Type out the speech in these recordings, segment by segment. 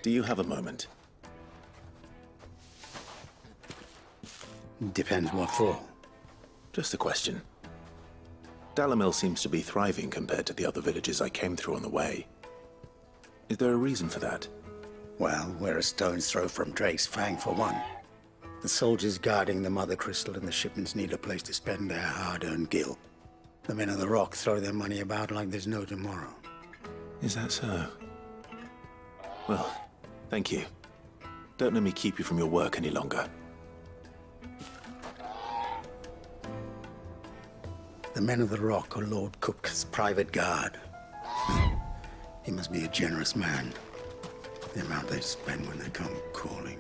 Do you have a moment? Depends what for. Just a question. Dalamil seems to be thriving compared to the other villages I came through on the way. Is there a reason for that? Well, we're a stone's throw from Drake's Fang for one. The soldiers guarding the Mother Crystal and the shipments need a place to spend their hard-earned gil. The men of the Rock throw their money about like there's no tomorrow. Is that so? Well, thank you. Don't let me keep you from your work any longer. The men of the Rock are Lord Kupka's private guard. He must be a generous man. The amount they spend when they come calling.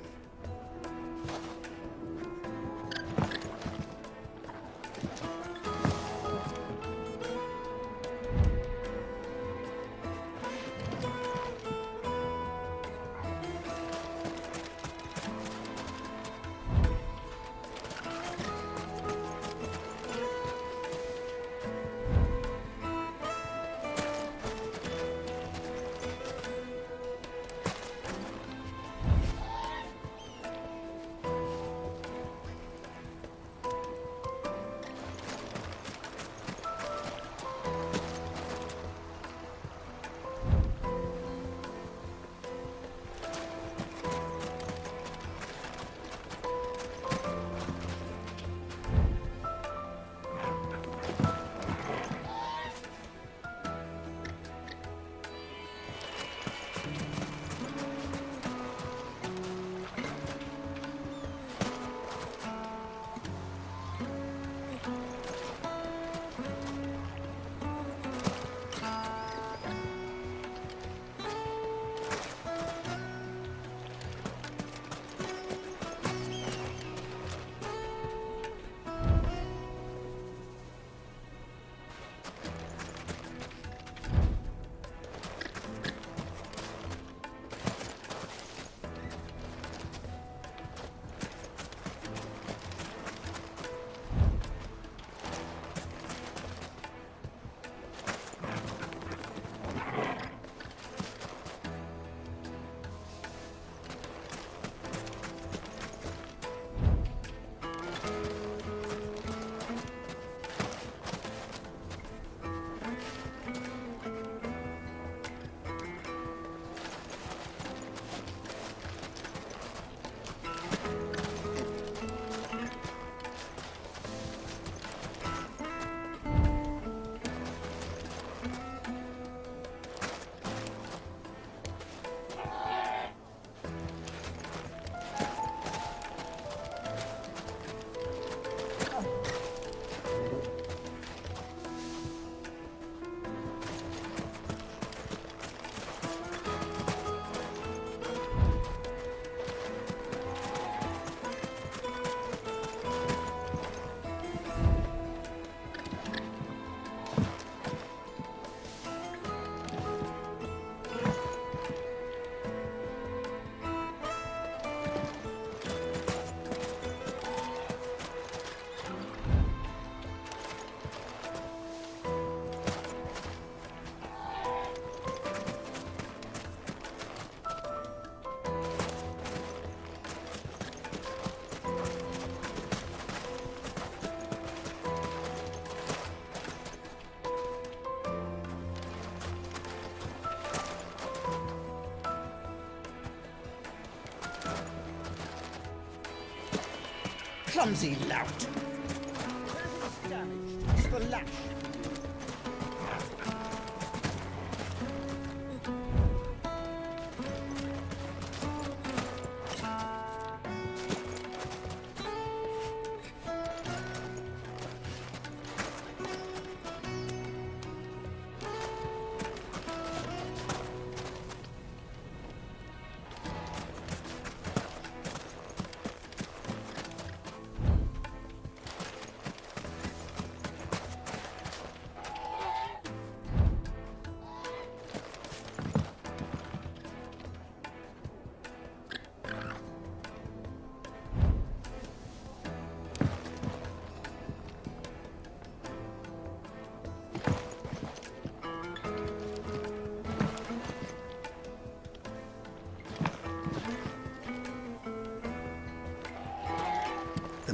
Clumsy lout! Where's damage? It's the lash.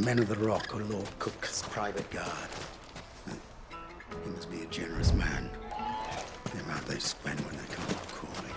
men of the Rock are Lord Cook's private guard. He must be a generous man. The amount they spend when they come up calling.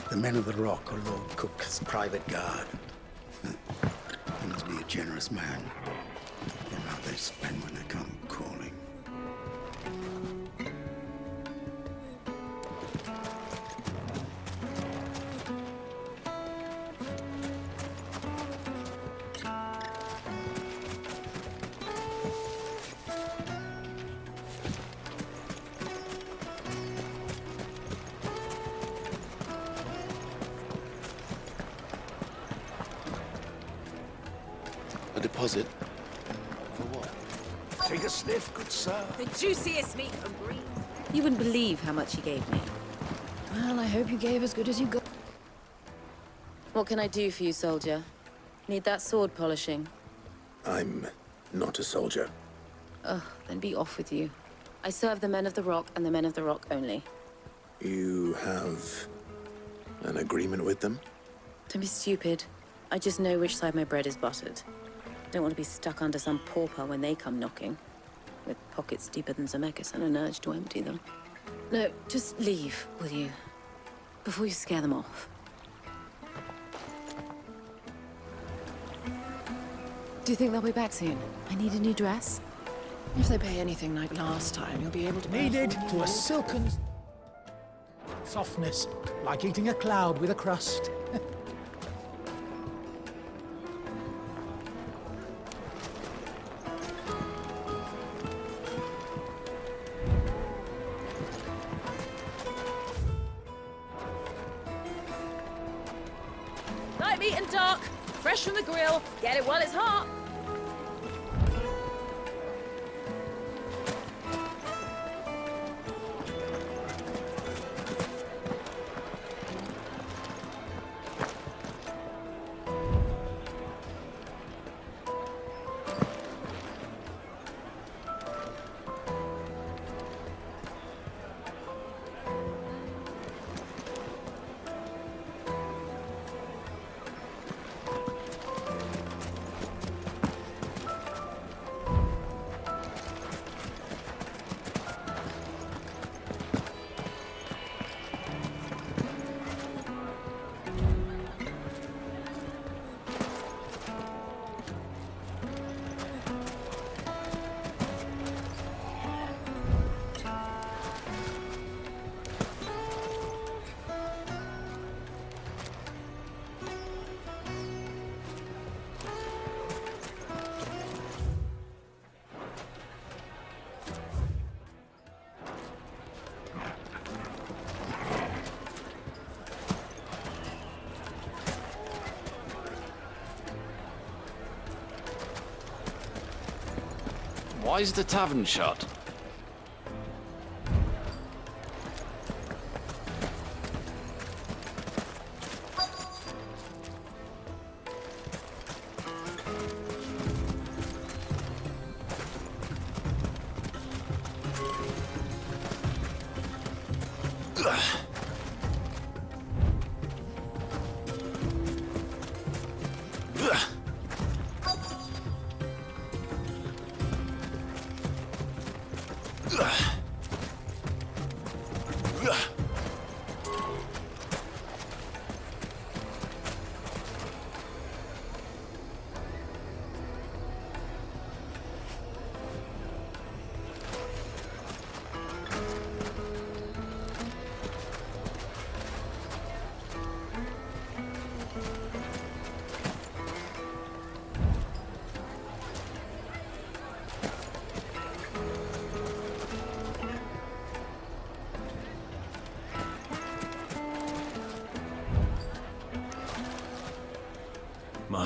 The men of the Rock are Lord Cook's private guard. He must be a generous man. The amount they spend when they come calling. A deposit? For what? Take a sniff, good sir. The juiciest meat from Greece. You wouldn't believe how much he gave me. Well, I hope you gave as good as you got. What can I do for you, soldier? Need that sword polishing? I'm not a soldier. Ugh, then be off with you. I serve the men of the Rock and the men of the Rock only. You have an agreement with them? Don't be stupid. I just know which side my bread is buttered. Don't want to be stuck under some pauper when they come knocking. With pockets deeper than Zemeckis and an urge to empty them. No, just leave, will you? Before you scare them off. Do you think they'll be back soon? I need a new dress. If they pay anything like last time, you'll be able to... Needed to a silken softness, like eating a cloud with a crust. Light meat and dark, fresh from the grill. Get it while it's hot. Why is the tavern shut?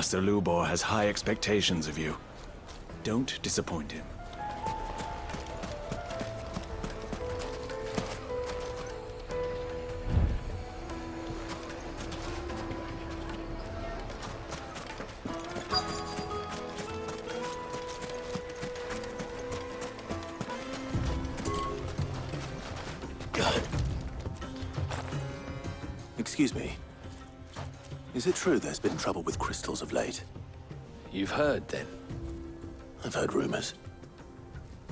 Master Lubor has high expectations of you. Don't disappoint him. Excuse me. Is it true there's been trouble with crystals of late? You've heard, then? I've heard rumors.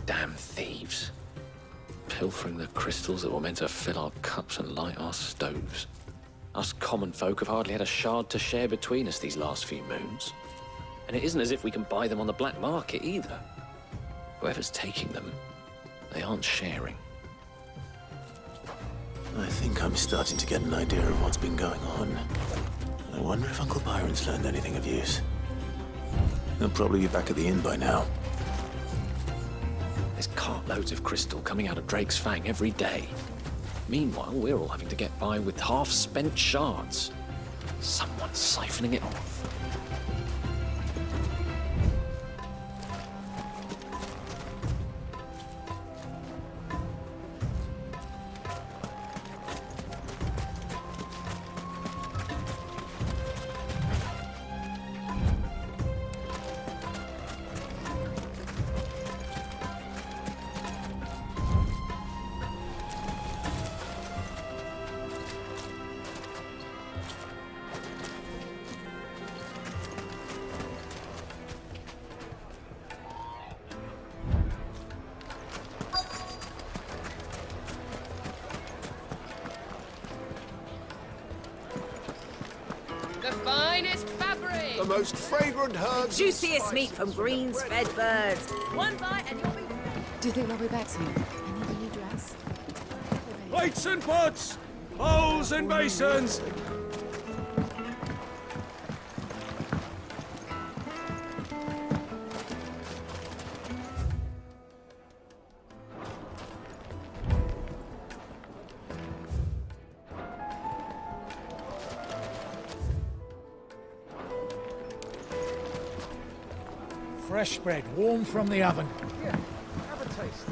Damn thieves. Pilfering the crystals that were meant to fill our cups and light our stoves. Us common folk have hardly had a shard to share between us these last few moons. And it isn't as if we can buy them on the black market either. Whoever's taking them, they aren't sharing. I think I'm starting to get an idea of what's been going on. I wonder if Uncle Byron's learned anything of use. He'll probably be back at the inn by now. There's cartloads of crystal coming out of Drake's Fang every day. Meanwhile, we're all having to get by with half-spent shards. Someone's siphoning it off. The finest fabric! The most fragrant herbs. Juiciest meat from greens-fed birds. One bite and you'll be... Do you think they'll be back soon? I need a new dress. Plates and pots! Bowls and basins! Fresh bread, warm from the oven. Here, have a taste.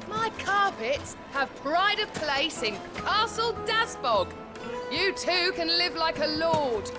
My carpets have pride of place in Castle Dasbog. You too can live like a lord.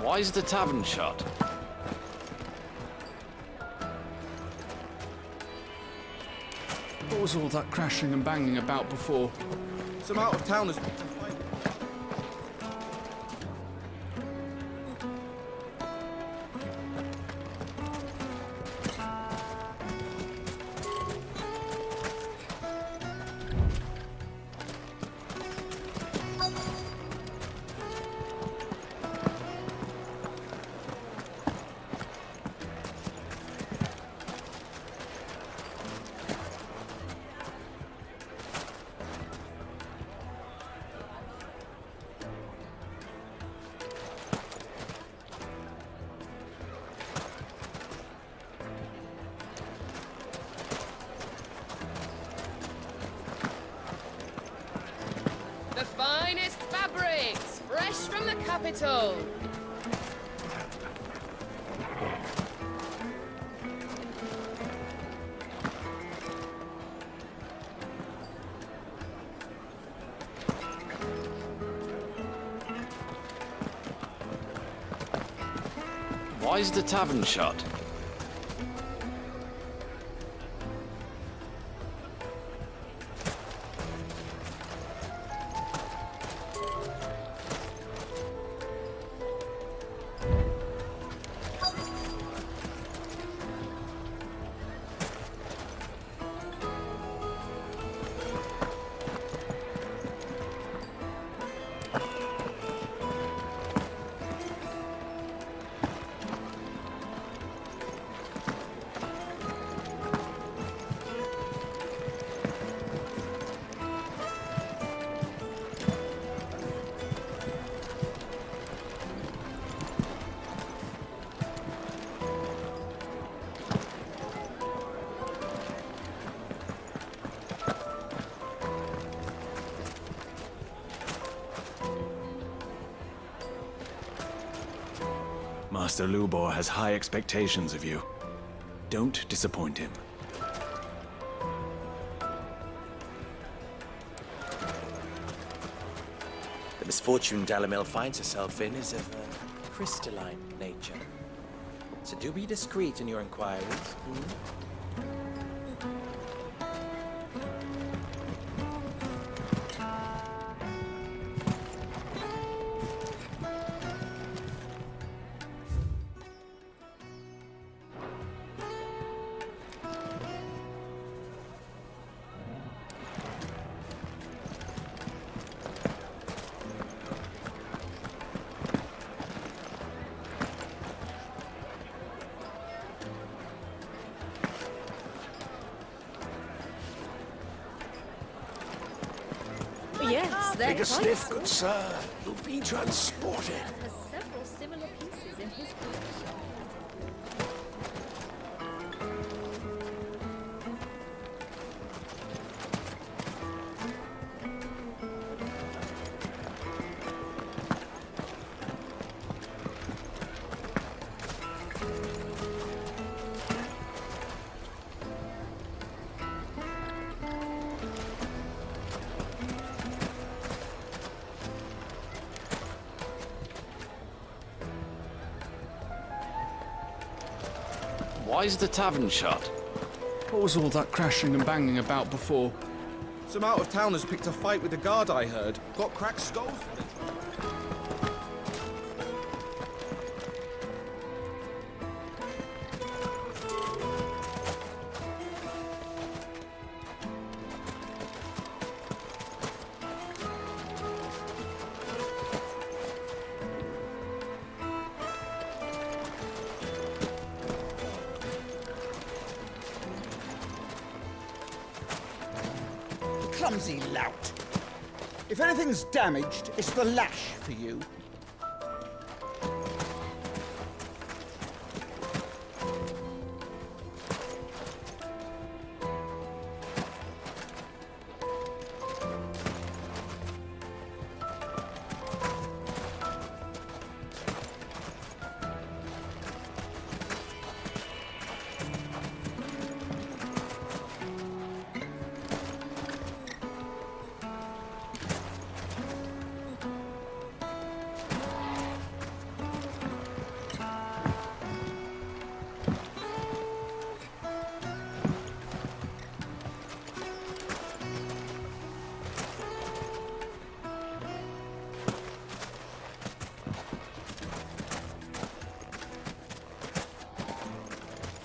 Why is the tavern shut? What was all that crashing and banging about before? Some out-of-towners. The finest fabrics, fresh from the capital. Why is the tavern shut? Master Lubor has high expectations of you. Don't disappoint him. The misfortune Dalamel finds herself in is of a crystalline nature. So do be discreet in your inquiries. Yes, they're Take a quite sniff, good sir. You'll be transported. has several similar pieces in his collection. Why is the tavern shut? What was all that crashing and banging about before? Some out-of-towners picked a fight with the guard, I heard. Got cracked skulls for it. Clumsy lout. If anything's damaged, it's the lash for you.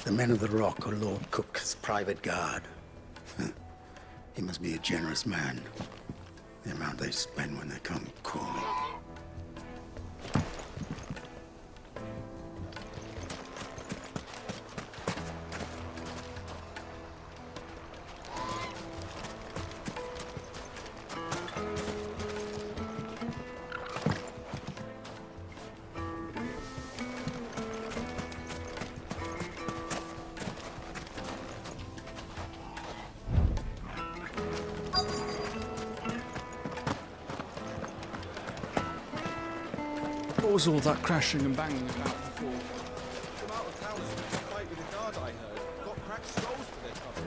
The men of the Rock are Lord Cook's private guard. He must be a generous man. The amount they spend when they come call me. What was all that crashing and banging about before? Some out-of-towners picked a fight with the guard, I heard. Got cracked skulls for their trouble.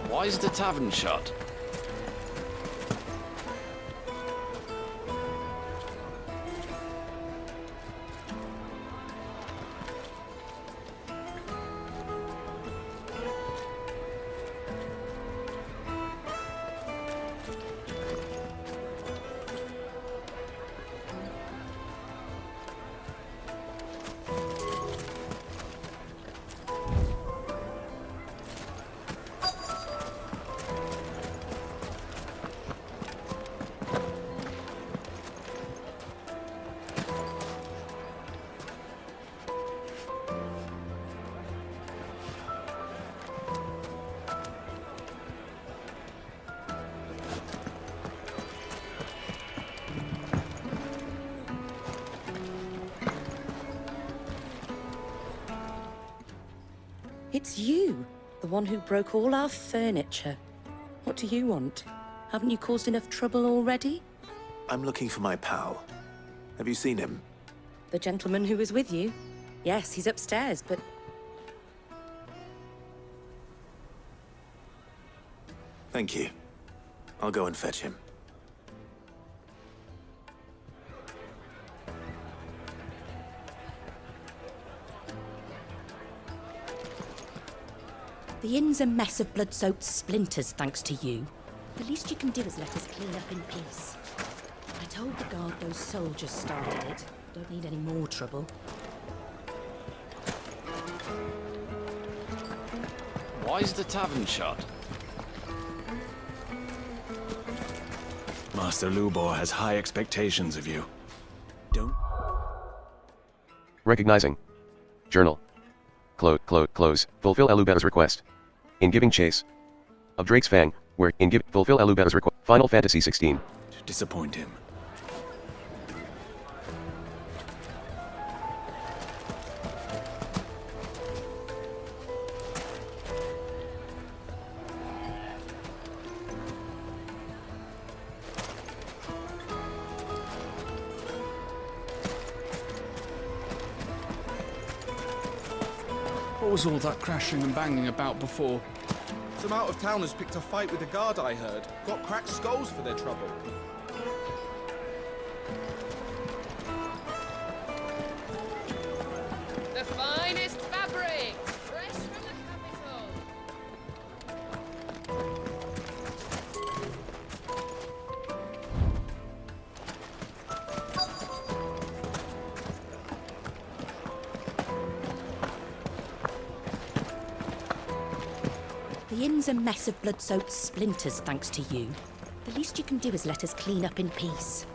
Why is the tavern shut? It's you, the one who broke all our furniture. What do you want? Haven't you caused enough trouble already? I'm looking for my pal. Have you seen him? The gentleman who was with you? Yes, he's upstairs, but... Thank you. I'll go and fetch him. The inn's a mess of blood-soaked splinters, thanks to you. The least you can do is let us clean up in peace. I told the guard those soldiers started it. Don't need any more trouble. Why's the tavern shut? Master Lubor has high expectations of you. Don't... Recognizing. Journal. Close. Fulfill Elubetta's request. In giving chase. Of Drake's Fang, where, fulfill Elubetta's request. Final Fantasy XVI. disappoint him. What was all that crashing and banging about before? Some out-of-towners picked a fight with a guard, I heard. Got cracked skulls for their trouble. The finest fabrics, fresh from the capital. The inn's a mess of blood-soaked splinters, thanks to you. The least you can do is let us clean up in peace.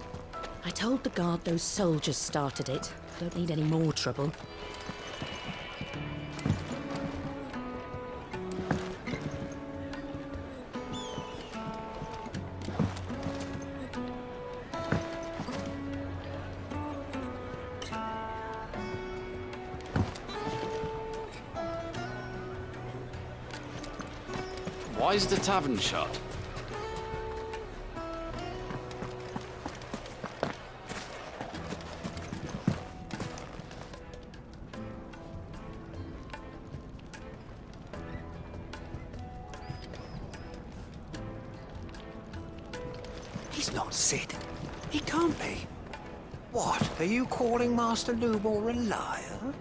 I told the guard those soldiers started it. Don't need any more trouble. Why is the tavern shut? He's not Sid. He can't be. What? Are you calling Master Lubor a liar?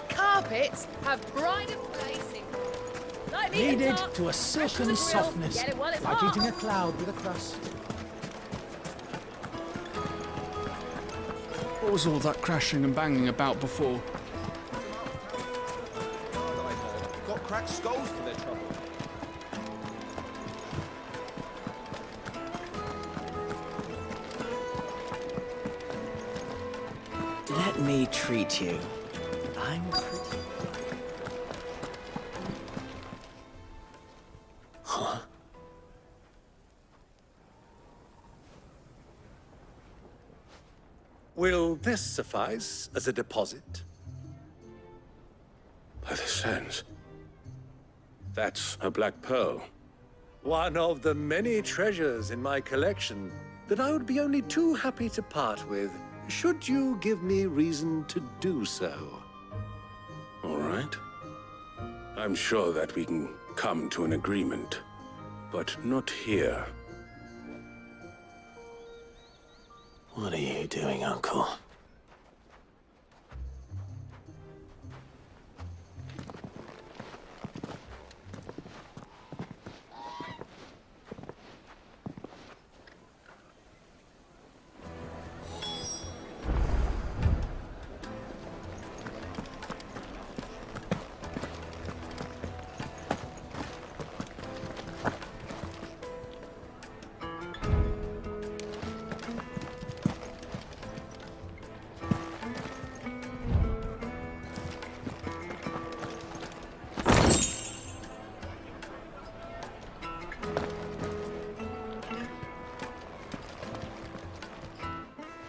Carpets have pride of place in... Like me Kneaded top, to a fresh from silken the grill. softness, Get it while it's like hot. eating a cloud with a crust. What was all that crashing and banging about before? Guard, I heard. Got cracked skulls for their trouble. Let me treat you. I'm pretty. Huh? Will this suffice as a deposit? By the sands. That's a black pearl. One of the many treasures in my collection that I would be only too happy to part with, should you give me reason to do so. All right. I'm sure that we can come to an agreement, but not here. What are you doing, Uncle?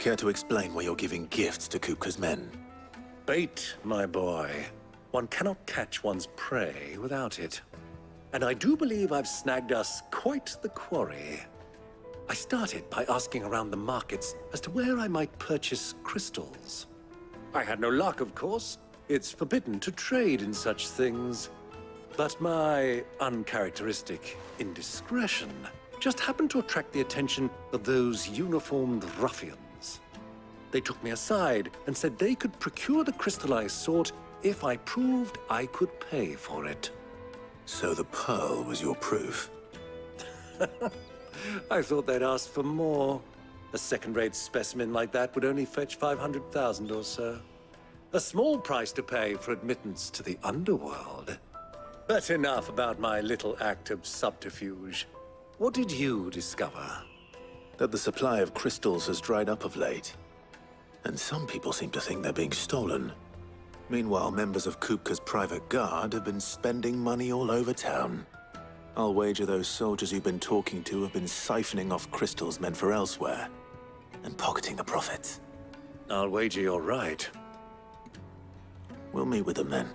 Care to explain why you're giving gifts to Kupka's men? Bait, my boy. One cannot catch one's prey without it. And I do believe I've snagged us quite the quarry. I started by asking around the markets as to where I might purchase crystals. I had no luck, of course. It's forbidden to trade in such things. But my uncharacteristic indiscretion just happened to attract the attention of those uniformed ruffians. They took me aside and said they could procure the crystal I sought if I proved I could pay for it. So the pearl was your proof? I thought they'd ask for more. A second-rate specimen like that would only fetch 500,000 or so. A small price to pay for admittance to the underworld. But enough about my little act of subterfuge. What did you discover? That the supply of crystals has dried up of late. And some people seem to think they're being stolen. Meanwhile, members of Kupka's private guard have been spending money all over town. I'll wager those soldiers you've been talking to have been siphoning off crystals meant for elsewhere, and pocketing the profits. I'll wager you're right. We'll meet with them then,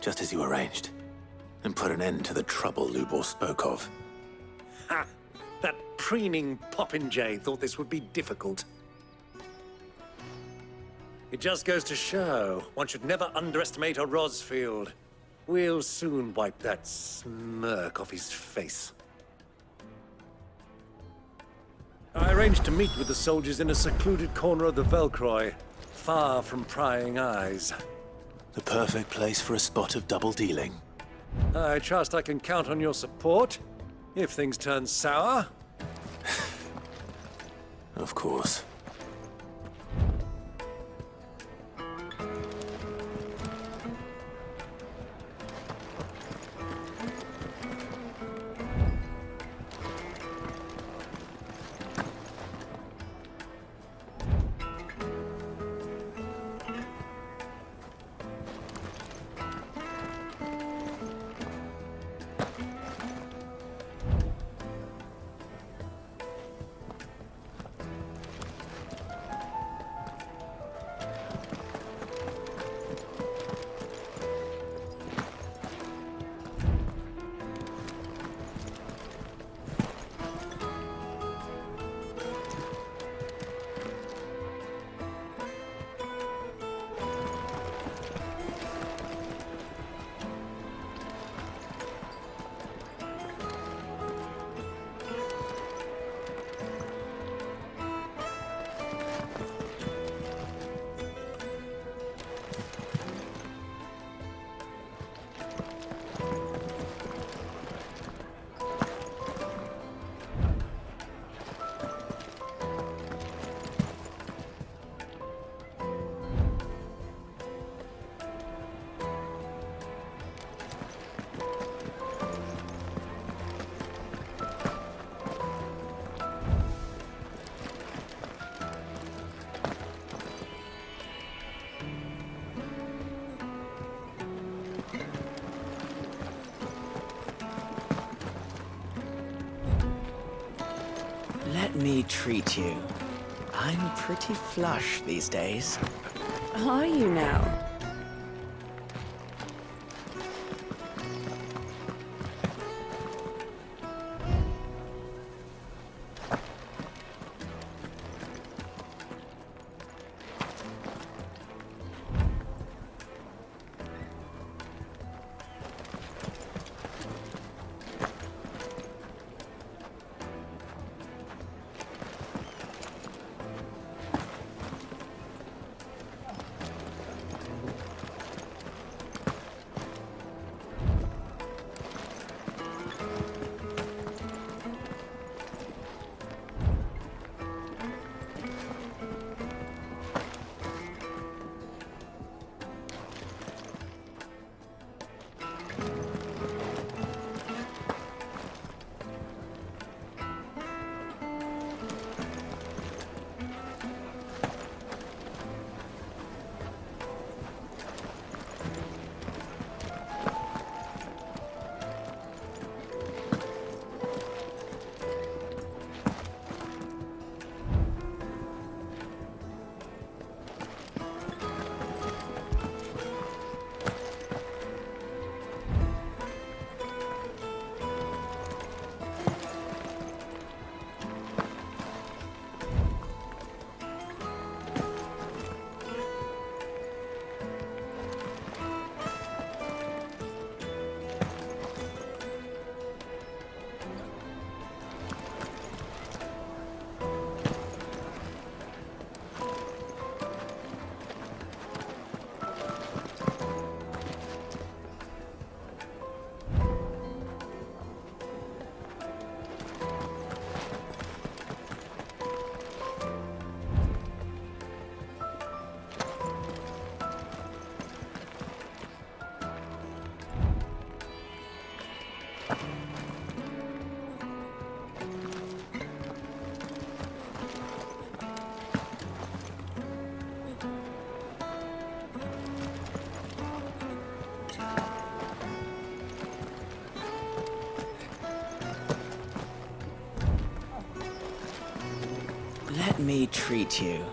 just as you arranged, and put an end to the trouble Lubor spoke of. Ha! That preening popinjay thought this would be difficult. It just goes to show, one should never underestimate a Rosfield. We'll soon wipe that smirk off his face. I arranged to meet with the soldiers in a secluded corner of the Velcroy, far from prying eyes. The perfect place for a spot of double dealing. I trust I can count on your support, if things turn sour. Of course. Let me treat you. I'm pretty flush these days. Are you now? Let me treat you.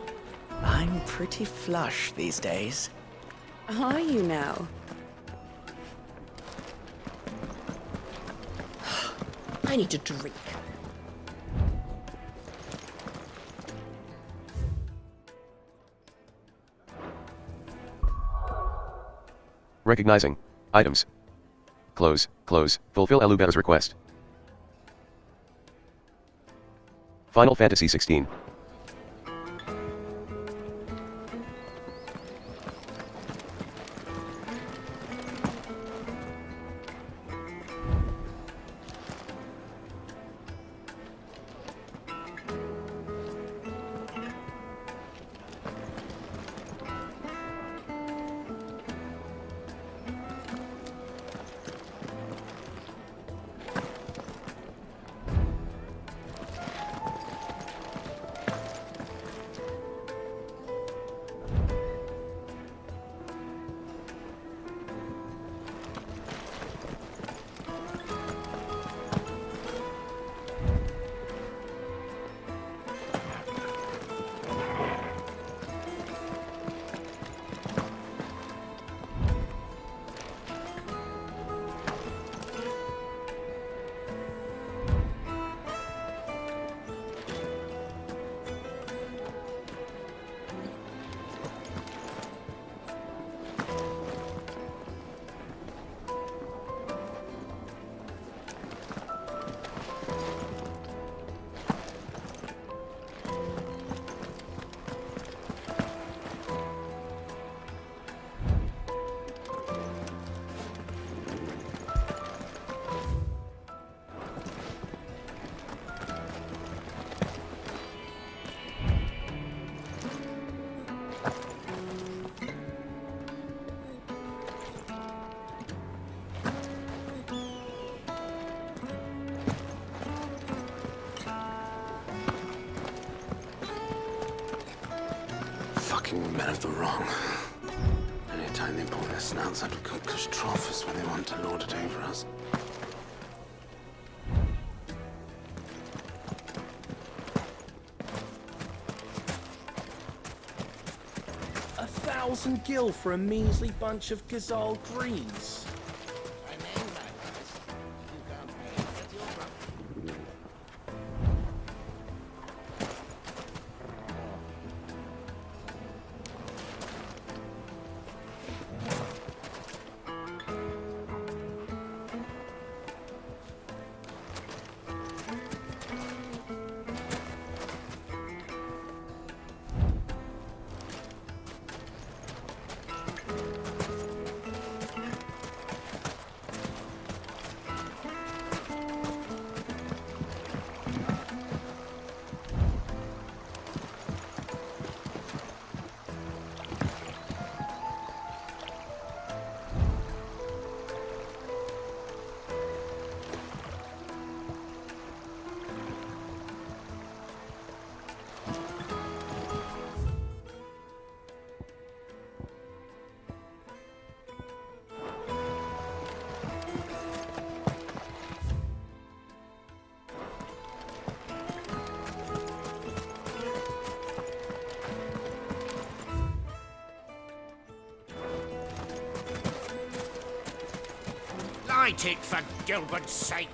I'm pretty flush these days. Are you now? I need a drink. Recognizing. Items. Close, close, fulfill Alubetta's request. Final Fantasy XVI. Men of the wrong. Anytime they pull their snouts out of Kupka's trough is when they want to lord it over us. A 1,000 gil for a measly bunch of Gazal greens. Light it, for Gilbert's sake.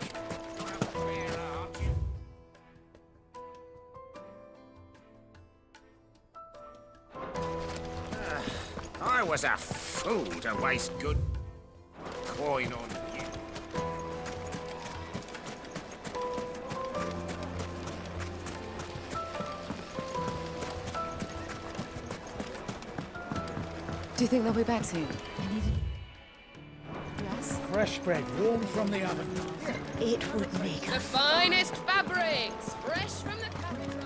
I was a fool to waste good coin on you. Do you think they'll be back soon? Fresh bread, warm from the oven. It would make The finest fabrics, fresh from the capital.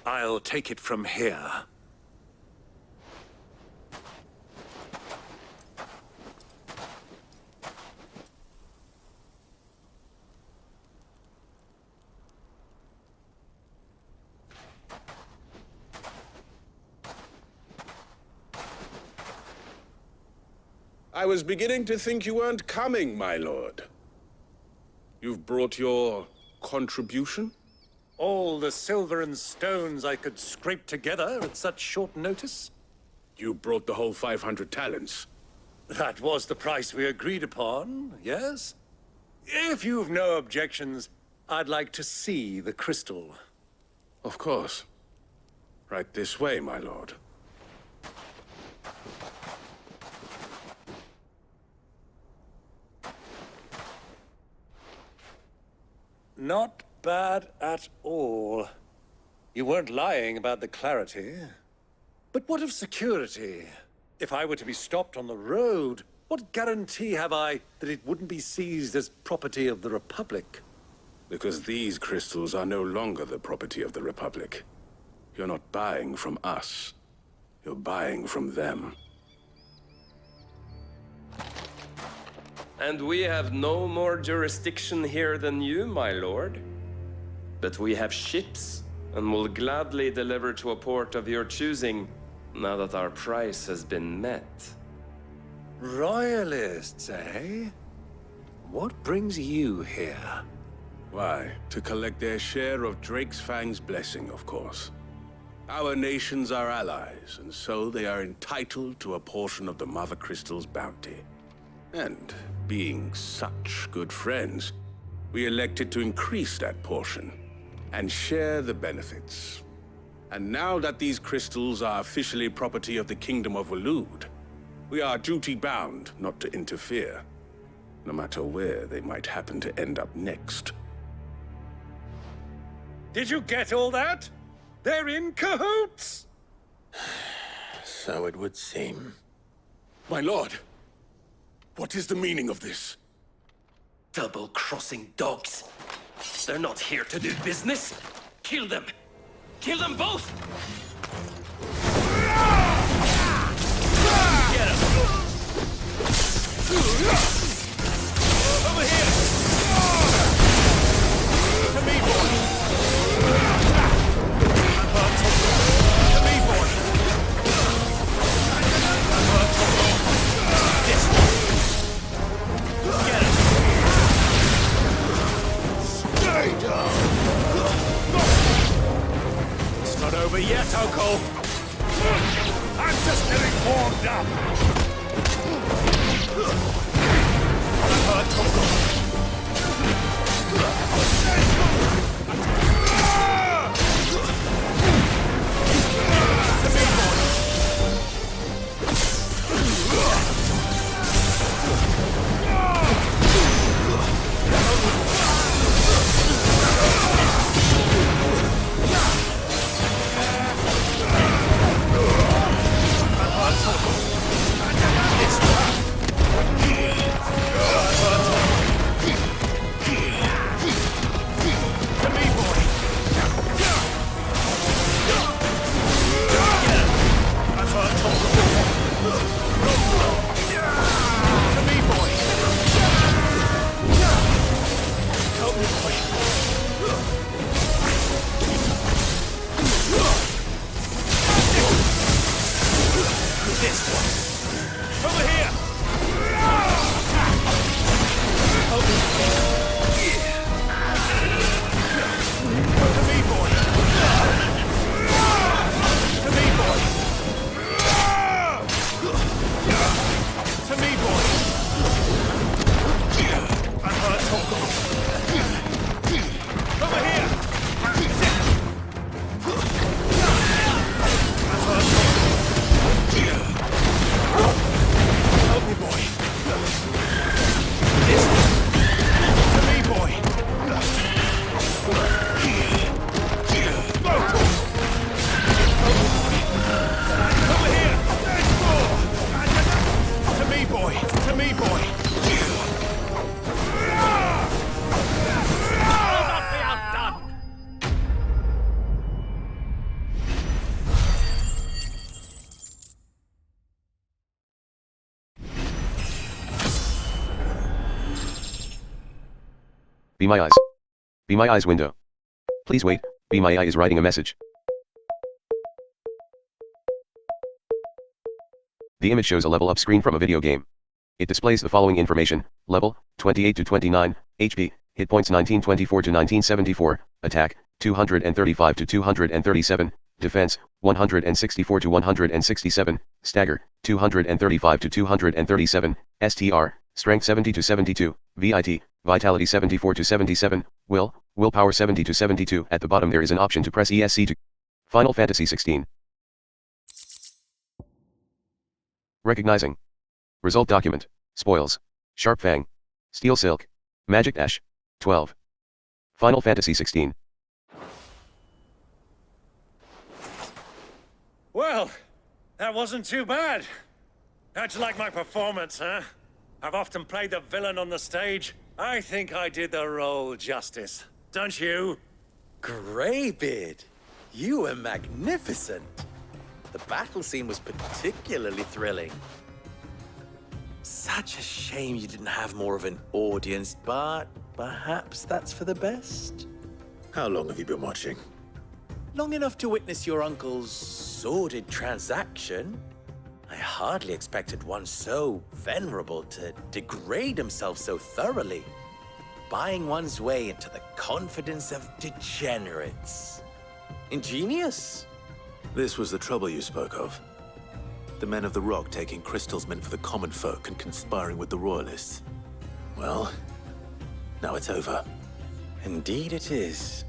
I'll take it from here. I was beginning to think you weren't coming, my lord. You've brought your contribution? All the silver and stones I could scrape together at such short notice? You brought the whole 500 talents. That was the price we agreed upon, yes? If you've no objections, I'd like to see the crystal. Of course. Right this way, my lord. Not bad at all. You weren't lying about the clarity. But what of security? If I were to be stopped on the road, what guarantee have I that it wouldn't be seized as property of the Republic? Because these crystals are no longer the property of the Republic. You're not buying from us. You're buying from them. And we have no more jurisdiction here than you, my lord. But we have ships, and will gladly deliver to a port of your choosing, now that our price has been met. Royalists, eh? What brings you here? Why, to collect their share of Drake's Fang's blessing, of course. Our nations are allies, and so they are entitled to a portion of the Mother Crystal's bounty. And being such good friends, we elected to increase that portion and share the benefits. And now that these crystals are officially property of the Kingdom of Waloed, we are duty-bound not to interfere, no matter where they might happen to end up next. Did you get all that? They're in cahoots! So it would seem. My lord! What is the meaning of this? Double-crossing dogs. They're not here to do business. Kill them. Kill them both! Get him! Over here! To me, boy! To me, boy! This way! Get him! Stay down! It's not over yet, Uncle! I'm just getting warmed up! That hurt, Uncle! Be my eyes. Be my eyes window. Please wait, Be my eye is writing a message. The image shows a level up screen from a video game. It displays the following information: level, 28 to 29, HP, hit points 1924 to 1974, attack, 235 to 237, defense, 164 to 167, stagger, 235 to 237, STR, strength 70 to 72, VIT, vitality 74 to 77, willpower 70 to 72. At the bottom there is an option to press ESC to Final Fantasy XVI. Recognizing. Result document. Spoils. Sharp Fang. Steel Silk. Magic Dash. 12. Final Fantasy XVI. Well, that wasn't too bad. How'd you like my performance, huh? I've often played the villain on the stage. I think I did the role justice. Don't you? Greybeard, you were magnificent. The battle scene was particularly thrilling. Such a shame you didn't have more of an audience, but perhaps that's for the best. How long have you been watching? Long enough to witness your uncle's sordid transaction. I hardly expected one so venerable to degrade himself so thoroughly, buying one's way into the confidence of degenerates. Ingenious. This was the trouble you spoke of. The men of the Rock taking crystals meant for the common folk and conspiring with the royalists. Well, now it's over. Indeed it is.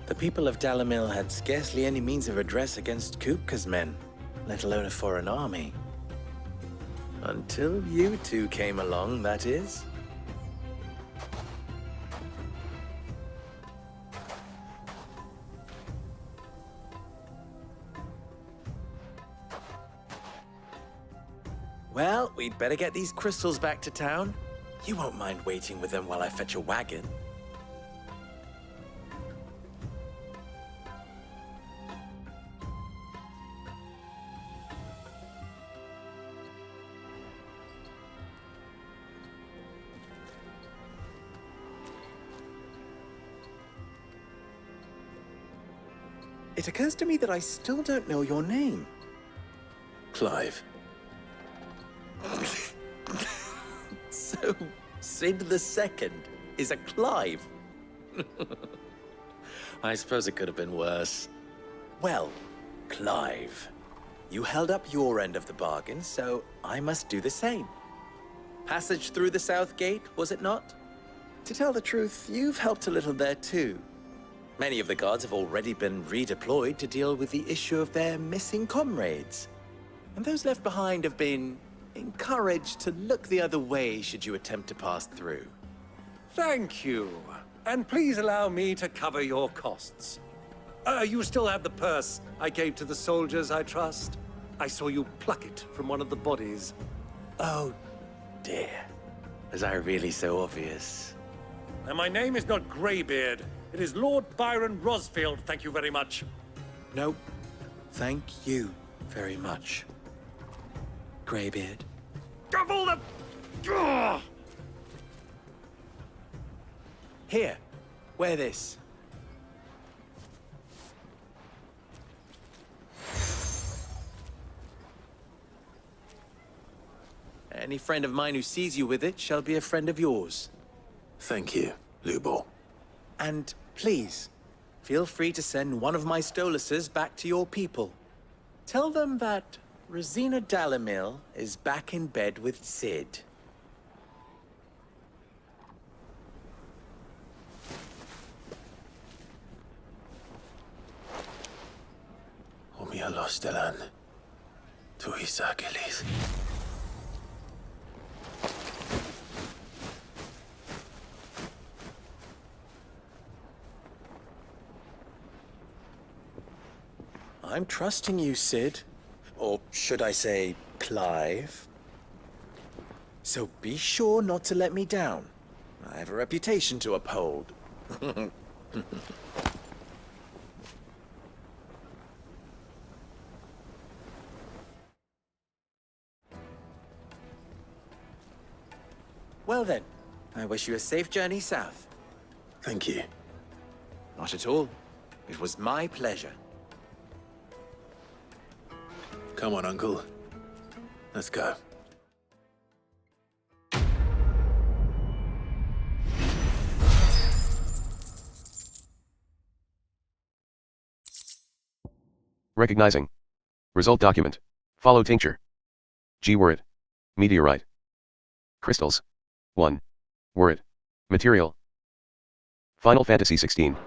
The people of Dalimil had scarcely any means of redress against Kupka's men, let alone a foreign army. Until you two came along, that is. Well, we'd better get these crystals back to town. You won't mind waiting with them while I fetch a wagon. It occurs to me that I still don't know your name. Clive. So, Sid the Second is a Clive? I suppose it could have been worse. Well, Clive, you held up your end of the bargain, so I must do the same. Passage through the South Gate, was it not? To tell the truth, you've helped a little there too. Many of the guards have already been redeployed to deal with the issue of their missing comrades. And those left behind have been encouraged to look the other way should you attempt to pass through. Thank you. And please allow me to cover your costs. You still have the purse I gave to the soldiers, I trust? I saw you pluck it from one of the bodies. Oh, dear. Was I really so obvious? And my name is not Greybeard. It is Lord Byron Rosfield, thank you very much. No, thank you very much, Greybeard. Double the... Ugh! Here, wear this. Any friend of mine who sees you with it shall be a friend of yours. Thank you, Lubor. And please, feel free to send one of my Stoluses back to your people. Tell them that Rosina Dalimil is back in bed with Sid. Omia Lostelan. Tuisa Gilis. I'm trusting you, Sid. Or should I say, Clive? So be sure not to let me down. I have a reputation to uphold. Well then, I wish you a safe journey south. Thank you. Not at all. It was my pleasure. Come on, Uncle. Let's go. Recognizing. Result document. Follow tincture. G word. Meteorite. Crystals. 1. Word. Material. Final Fantasy XVI.